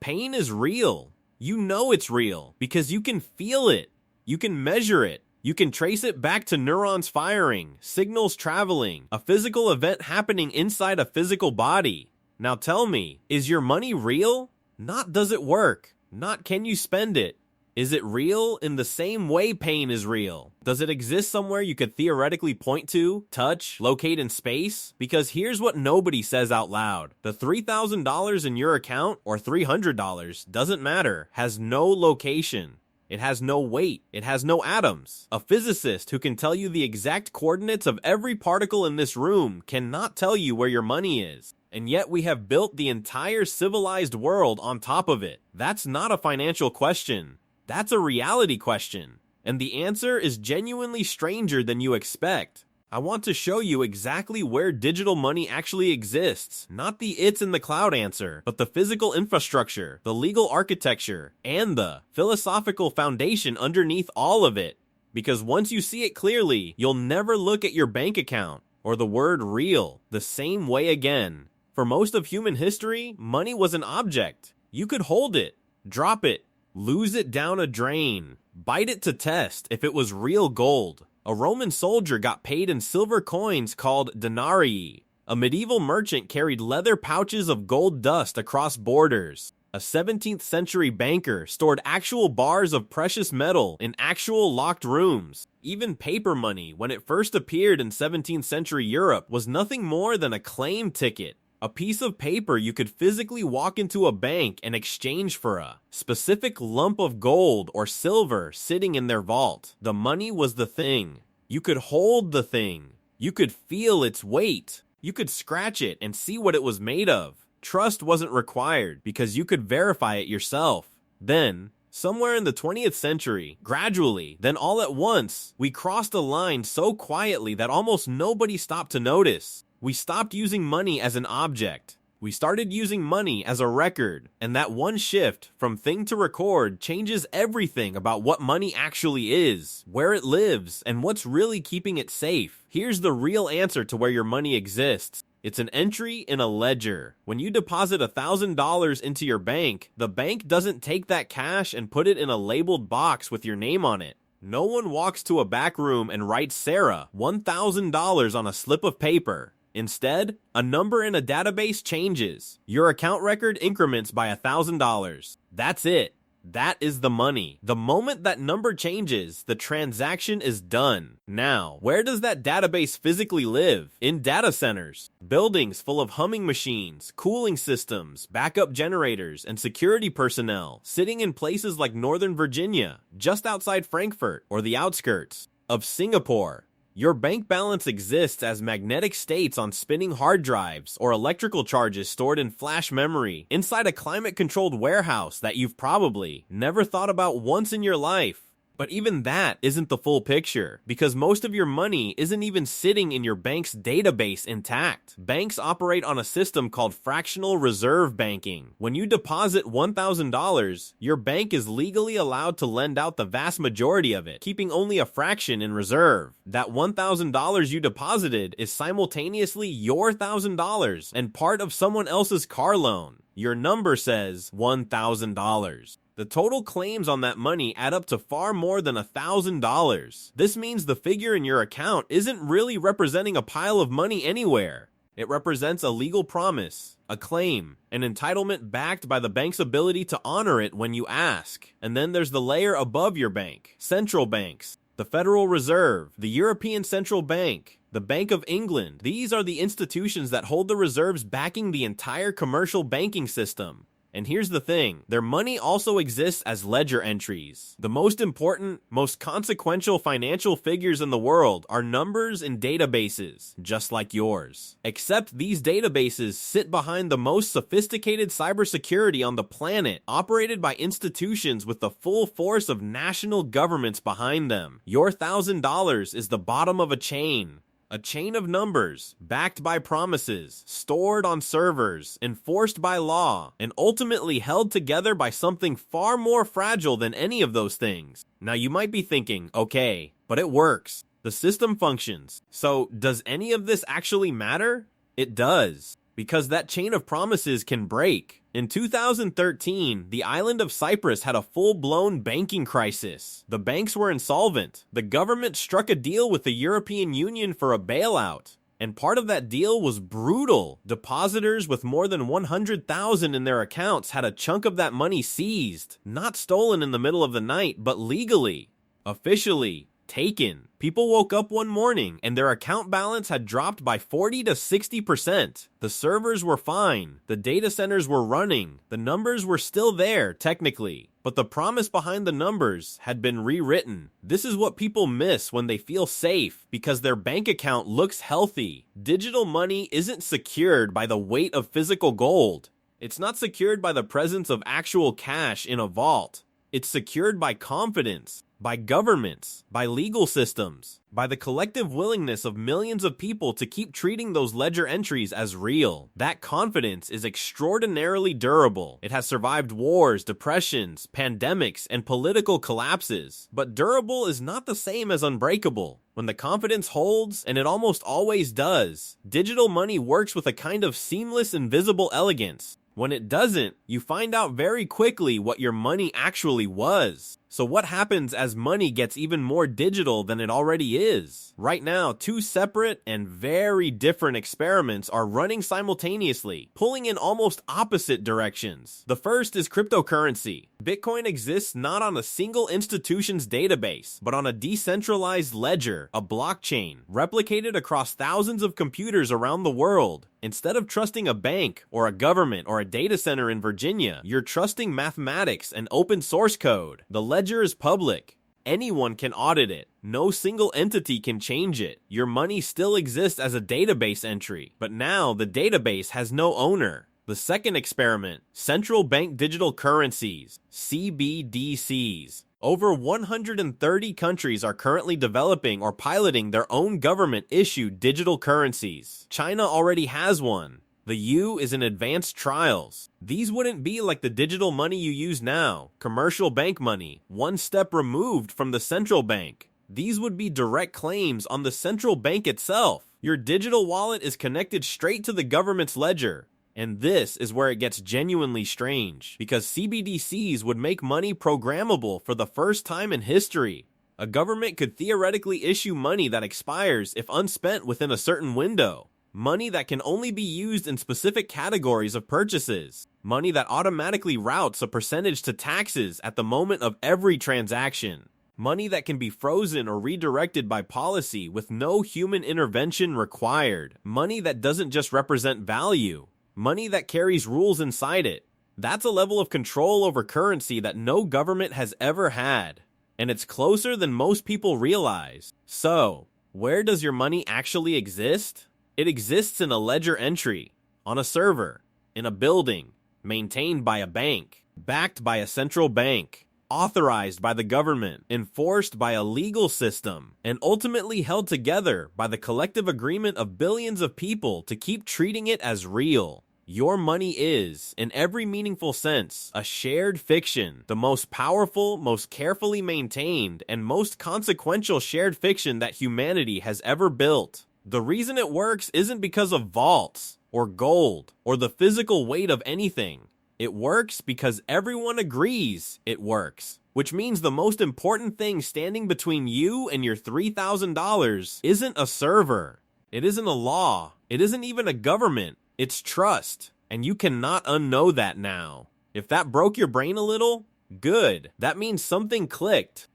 Pain is real. You know it's real because you can feel it. You can measure it. You can trace it back to neurons firing, signals traveling, a physical event happening inside a physical body. Now tell me, is your money real? Not does it work, not can you spend it. Is it real in the same way pain is real? Does it exist somewhere you could theoretically point to, touch, locate in space? Because here's what nobody says out loud. The $3,000 in your account, or $300, doesn't matter, has no location. It has no weight. It has no atoms. A physicist who can tell you the exact coordinates of every particle in this room cannot tell you where your money is. And yet we have built the entire civilized world on top of it. That's not a financial question. That's a reality question. And the answer is genuinely stranger than you expect. I want to show you exactly where digital money actually exists. Not the it's in the cloud answer, but the physical infrastructure, the legal architecture, and the philosophical foundation underneath all of it. Because once you see it clearly, you'll never look at your bank account or the word real the same way again. For most of human history, money was an object. You could hold it, drop it, lose it down a drain, bite it to test if it was real gold. A Roman soldier got paid in silver coins called denarii. A medieval merchant carried leather pouches of gold dust across borders. A 17th century banker stored actual bars of precious metal in actual locked rooms. Even paper money, when it first appeared in 17th century Europe, was nothing more than a claim ticket. A piece of paper you could physically walk into a bank and exchange for a specific lump of gold or silver sitting in their vault. The money was the thing. You could hold the thing. You could feel its weight. You could scratch it and see what it was made of. Trust wasn't required because you could verify it yourself. Then, somewhere in the 20th century, gradually, then all at once, we crossed a line so quietly that almost nobody stopped to notice. We stopped using money as an object. We started using money as a record, and that one shift from thing to record changes everything about what money actually is, where it lives, and what's really keeping it safe. Here's the real answer to where your money exists. It's an entry in a ledger. When you deposit $1,000 into your bank, the bank doesn't take that cash and put it in a labeled box with your name on it. No one walks to a back room and writes Sarah $1,000 on a slip of paper. Instead, a number in a database changes. Your account record increments by $1,000. That's it. That is the money. The moment that number changes, the transaction is done. Now, where does that database physically live? In data centers. Buildings full of humming machines, cooling systems, backup generators, and security personnel, sitting in places like Northern Virginia, just outside Frankfurt, or the outskirts of Singapore. Your bank balance exists as magnetic states on spinning hard drives or electrical charges stored in flash memory inside a climate-controlled warehouse that you've probably never thought about once in your life. But even that isn't the full picture, because most of your money isn't even sitting in your bank's database intact. Banks operate on a system called fractional reserve banking. When you deposit $1,000, your bank is legally allowed to lend out the vast majority of it, keeping only a fraction in reserve. That $1,000 you deposited is simultaneously your $1,000 and part of someone else's car loan. Your number says $1,000. The total claims on that money add up to far more than $1,000. This means the figure in your account isn't really representing a pile of money anywhere. It represents a legal promise, a claim, an entitlement backed by the bank's ability to honor it when you ask. And then there's the layer above your bank, central banks, the Federal Reserve, the European Central Bank, the Bank of England. These are the institutions that hold the reserves backing the entire commercial banking system. And here's the thing, their money also exists as ledger entries. The most important, most consequential financial figures in the world are numbers in databases, just like yours. Except these databases sit behind the most sophisticated cybersecurity on the planet, operated by institutions with the full force of national governments behind them. Your $1,000 is the bottom of a chain. A chain of numbers, backed by promises, stored on servers, enforced by law, and ultimately held together by something far more fragile than any of those things. Now you might be thinking, okay, but it works. The system functions. So does any of this actually matter? It does. because that chain of promises can break. In 2013, the island of Cyprus had a full-blown banking crisis. The banks were insolvent. The government struck a deal with the European Union for a bailout. And part of that deal was brutal. Depositors with more than 100,000 in their accounts had a chunk of that money seized. Not stolen in the middle of the night, but legally. Officially taken. People woke up one morning and their account balance had dropped by 40 to 60%. The servers were fine. The data centers were running. The numbers were still there, technically. But the promise behind the numbers had been rewritten. This is what people miss when they feel safe, because their bank account looks healthy. Digital money isn't secured by the weight of physical gold. It's not secured by the presence of actual cash in a vault. It's secured by confidence, by governments, by legal systems, by the collective willingness of millions of people to keep treating those ledger entries as real. That confidence is extraordinarily durable. It has survived wars, depressions, pandemics, and political collapses. But durable is not the same as unbreakable. When the confidence holds, and it almost always does, digital money works with a kind of seamless, invisible elegance. When it doesn't, you find out very quickly what your money actually was. So what happens as money gets even more digital than it already is? Right now, two separate and very different experiments are running simultaneously, pulling in almost opposite directions. The first is cryptocurrency. Bitcoin exists not on a single institution's database, but on a decentralized ledger, a blockchain, replicated across thousands of computers around the world. Instead of trusting a bank or a government or a data center in Virginia, you're trusting mathematics and open source code. The ledger is public. Anyone can audit it. No single entity can change it. Your money still exists as a database entry, but now the database has no owner. The second experiment, central bank digital currencies, CBDCs. Over 130 countries are currently developing or piloting their own government-issued digital currencies. China already has one. The U is in advanced trials. These wouldn't be like the digital money you use now, commercial bank money, one step removed from the central bank. These would be direct claims on the central bank itself. Your digital wallet is connected straight to the government's ledger. And this is where it gets genuinely strange, because CBDCs would make money programmable for the first time in history. A government could theoretically issue money that expires if unspent within a certain window. Money that can only be used in specific categories of purchases. Money that automatically routes a percentage to taxes at the moment of every transaction. Money that can be frozen or redirected by policy with no human intervention required. Money that doesn't just represent value. Money that carries rules inside it. That's a level of control over currency that no government has ever had. And it's closer than most people realize. So, where does your money actually exist? It exists in a ledger entry, on a server, in a building, maintained by a bank, backed by a central bank, authorized by the government, enforced by a legal system, and ultimately held together by the collective agreement of billions of people to keep treating it as real. Your money is, in every meaningful sense, a shared fiction, the most powerful, most carefully maintained, and most consequential shared fiction that humanity has ever built. The reason it works isn't because of vaults, or gold, or the physical weight of anything. It works because everyone agrees it works. Which means the most important thing standing between you and your $3,000 isn't a server. It isn't a law. It isn't even a government. It's trust. And you cannot unknow that now. If that broke your brain a little, good. That means something clicked.